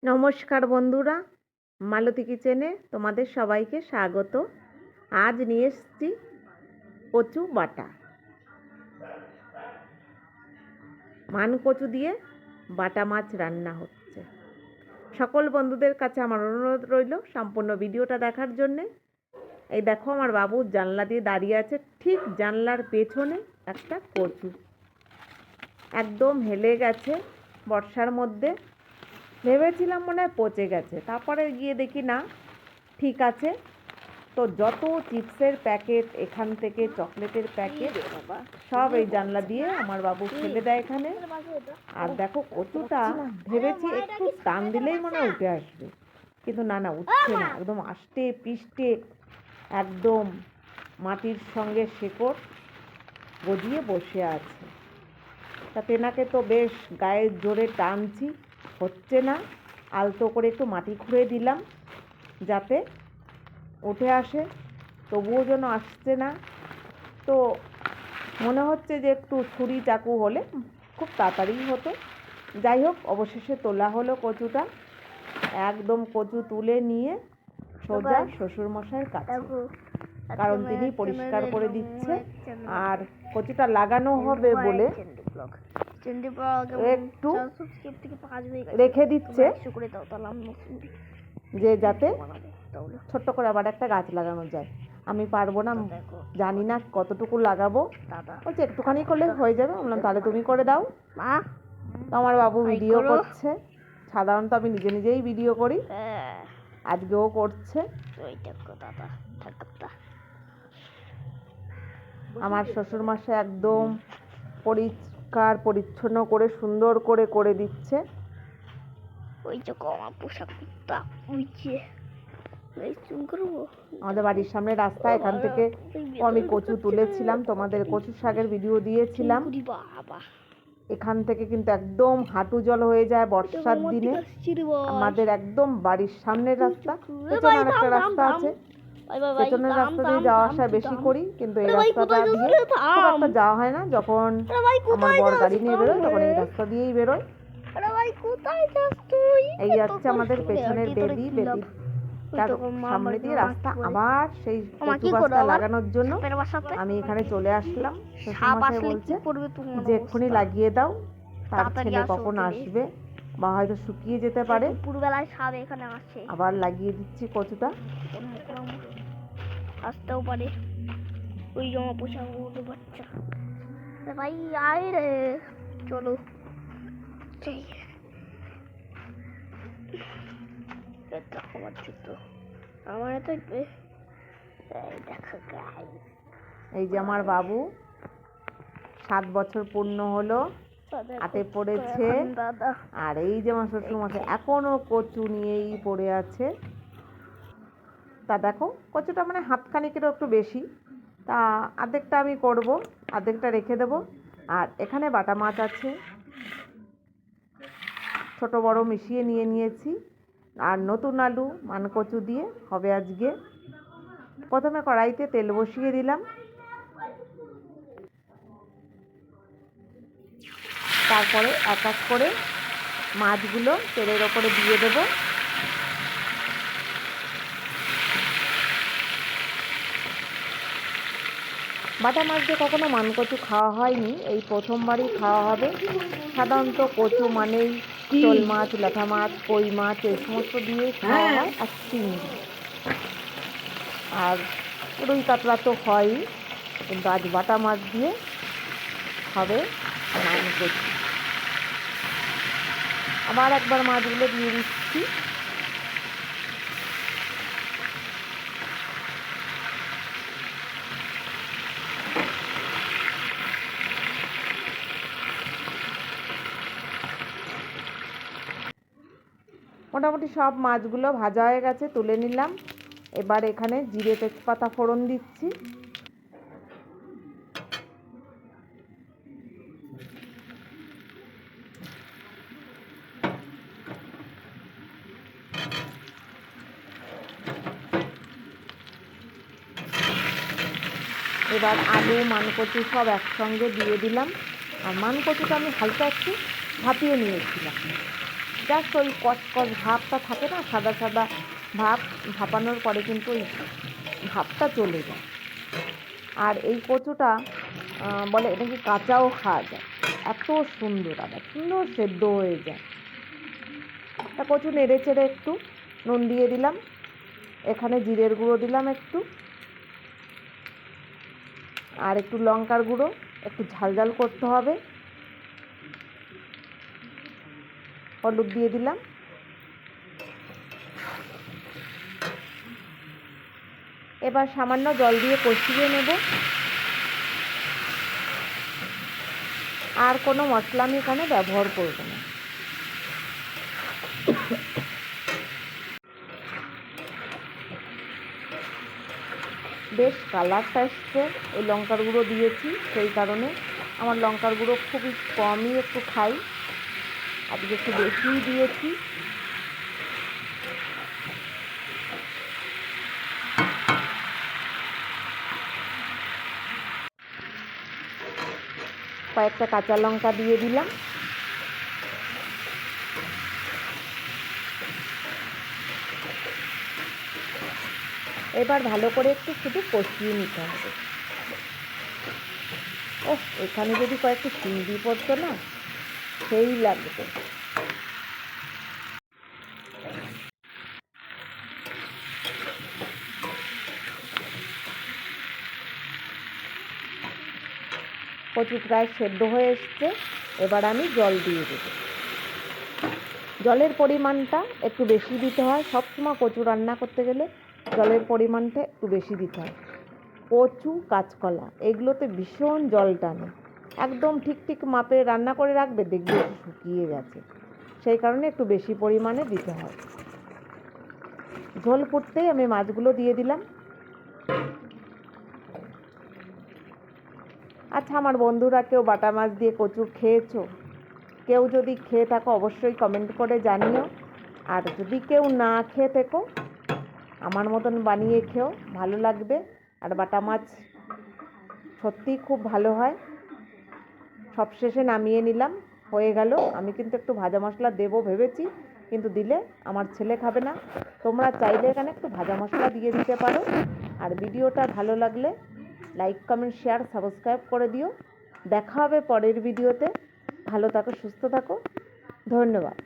নমস্কার বন্ধুরা, মালতী কিচেনে তোমাদের সবাইকে স্বাগত। আজ নিয়ে এসেছি কচু বাটা। মান কচু দিয়ে বাটা মাছ রান্না হচ্ছে। সকল বন্ধুদের কাছে আমার অনুরোধ রইল সম্পূর্ণ ভিডিওটা দেখার জন্যে। এই দেখো, আমার বাবু জানলা দিয়ে দাঁড়িয়ে আছে, ঠিক জানলার পেছনে একটা কচু একদম হেলে গেছে বর্ষার মধ্যে। ভেবেছিলাম মনে হয় পচে গেছে, তারপরে গিয়ে দেখি না, ঠিক আছে। তো যত চিপসের প্যাকেট, এখান থেকে চকলেটের প্যাকেট, সব এই জানলা দিয়ে আমার বাবু ফেলে দেয় এখানে। আর দেখো, কচুটা ভেবেছি একটু টান দিলেই মনে হয় উঠে আসবে, কিন্তু না, উঠছে না। একদম আষ্টে পিষ্টে, একদম মাটির সঙ্গে শেকড় গজিয়ে বসে আছে। তা তেনাকে তো বেশ গায়ের জোরে টানছি, হচ্ছে না। আলতো করে একটু মাটি খুঁড়ে দিলাম যাতে উঠে আসে, তবুও যেন আসছে না। তো মনে হচ্ছে যে একটু ছুরি চাকু হলে খুব তাড়াতাড়ি হতো। যাই হোক, অবশেষে তোলা হলো কচুটা। একদম কচু তুলে নিয়ে সোজা শ্বশুরমশাইয়ের কাছে, কারণ তিনি পরিষ্কার করে দিচ্ছে। আর কচুটা লাগানো হবে বলে একটু রেখে দিচ্ছে, যে যাতে ছোট্ট করে আবার একটা গাছ লাগানো যায়। আমি পারবো না, জানি না কতটুকু লাগাবো। বলছে একটুখানি করলে হয়ে যাবে। বললাম তাহলে তুমি করে দাও। তো আমার বাবু ভিডিও করছে। সাধারণত আমি নিজে নিজেই ভিডিও করি, আজকেও করছে। আমার শ্বশুরমশাই একদম পরিষ্কার পরিচ্ছন্ন করে সুন্দর করে করে দিচ্ছে। আমাদের বাড়ির সামনে রাস্তা, এখান থেকে আমি কচু তুলেছিলাম, তোমাদের কচু শাকের ভিডিও দিয়েছিলাম। এখান থেকে কিন্তু একদম হাঁটু জল হয়ে যায় বর্ষার দিনে। আমাদের একদম বাড়ির সামনের রাস্তা, পেছনে একটা রাস্তা আছে, পেছনের রাস্তা দিয়ে যাওয়া আসা বেশি করি, কিন্তু এই রাস্তাটা দিয়ে খুব একটা যাওয়া হয় না। যখন আমার বর গাড়ি নিয়ে বেরোয় তখন এই রাস্তা দিয়েই বেরোয়। এই যাচ্ছে আমাদের পেছনের বেদি, তার সামনে দিয়ে রাস্তা। আবার সেই কচু গাছটা লাগানোর জন্য আমি এখানে চলে আসলাম। শ্বশুরমশাই বলছে যে এক্ষুনি লাগিয়ে দাও, তার ছেলে কখন আসবে বা হয়তো শুকিয়ে যেতে পারে। দুপুরবেলায় সাপ এখানে আসে, আবার লাগিয়ে দিচ্ছি কচুটা। আসতেও পারে ওই জমা পোষা বাচ্চা। ভাই আয় রে, চলো। এই যে আমার বাবু 7 বছর পূর্ণ হলো, হাতে পড়েছে। আর এই যে আমার শ্বশুরমশাই এখনো কচু নিয়েই পড়ে আছে। তা দেখো, কচুটা মানে হাতখানিকেরও একটু বেশি, তা অর্ধেকটা আমি করব, অর্ধেকটা রেখে দেবো। আর এখানে বাটা মাছ আছে, ছোট বড় মিশিয়ে নিয়ে নিয়েছি। আর নতুন আলু মানকচু দিয়ে হবে আজকে। প্রথমে কড়াইতে তেল বসিয়ে দিলাম, তারপরে এক এক করে মাছগুলো তেলের ওপরে দিয়ে দেব। বাটা মাছ দিয়ে কখনো মানকচু খাওয়া হয়নি, এই প্রথমবারই খাওয়া হবে। সাধারণত কচু মানেই শোল মাছ, ল্যাঠা মাছ, কই মাছ, এই সমস্ত দিয়ে খাওয়া হয়, আর চিংড়ি আর রুই কাতলা তো হয়ই, কিন্তু আজ বাটা মাছ দিয়ে হবে মানকচু। আবার একবার মাছগুলো দিয়ে দিচ্ছি। মোটামুটি সব মাছগুলো ভাজা হয়ে গেছে, তুলে নিলাম। এবার এখানে জিরে তেজপাতা ফোড়ন দিচ্ছি। এবার আলু মানকচু সব একসঙ্গে দিয়ে দিলাম। আর মানকচুটা আমি হালকা একটু ভাপিয়ে নিয়েছিলাম, জাস্ট ওই কচকচ ভাবটা থাকে না, সাদা সাদা ভাব, ভাপানোর পরে কিন্তু ওই ভাবটা চলে যায়। আর এই কচুটা বলে এটাকে কাঁচাও খাওয়া যায়, এত সুন্দর, আবার সুন্দর সেদ্ধ হয়ে যায়। তা কচু নেড়ে চেড়ে একটু নুন দিয়ে দিলাম, এখানে জিরের গুঁড়ো দিলাম একটু, আর একটু লঙ্কার গুঁড়ো, একটু ঝাল ঝাল করতে হবে, হলুদ দিয়ে দিলাম, এবার সামান্য জল দিয়ে কষিয়ে নেব। আর কোনো মশলা আমি এখানে ব্যবহার করব না। বেশ কালারটা এসছে, ওই লঙ্কার গুঁড়ো দিয়েছি সেই কারণে। আমার লঙ্কার গুঁড়ো খুবই কমই একটু খাই, আজকে একটু বেশিই দিয়েছি। কয়েকটা কাঁচা লঙ্কা দিয়ে দিলাম, এবার ভালো করে একটু শুধু কষিয়ে নিতে হবে। ও, এখানে যদি কয়েকটা চিংড়ি পড়তো না, সেই লাগবে। কচু প্রায় সেদ্ধ হয়ে এসছে, এবার আমি জল দিয়ে দেব। জলের পরিমাণটা একটু বেশি দিতে হয়, সবসময় কচু রান্না করতে গেলে জলের পরিমাণটা একটু বেশি দিতে হয়। কচু কাঁচকলা এগুলোতে ভীষণ জল টানে, একদম ঠিক ঠিক মাপে রান্না করে রাখবে, দেখবে শুকিয়ে গেছে, সেই কারণে একটু বেশি পরিমাণে দিতে হয়। ঝোল ফুটতেই আমি মাছগুলো দিয়ে দিলাম। আচ্ছা, আমার বন্ধুরা কেউ বাটা মাছ দিয়ে কচু খেয়েছো? কেউ যদি খেয়ে থাকো অবশ্যই কমেন্ট করে জানিও। আর যদি কেউ না খেয়ে থেকো, আমার মতন বানিয়ে খেও, ভালো লাগবে। আর বাটা মাছ সত্যিই খুব ভালো হয়। সবশেষে নামিয়ে নিলাম, হয়ে গেল। আমি কিন্তু একটু ভাজা মশলা দেবো ভেবেছি, কিন্তু দিলে আমার ছেলে খাবে না। তোমরা চাইলে এখানে একটু ভাজা মশলা দিয়ে দিতে পারো। আর ভিডিওটা ভালো লাগলে লাইক, কমেন্ট, শেয়ার, সাবস্ক্রাইব করে দিও। দেখা হবে পরের ভিডিওতে। ভালো থাকো, সুস্থ থাকো, ধন্যবাদ।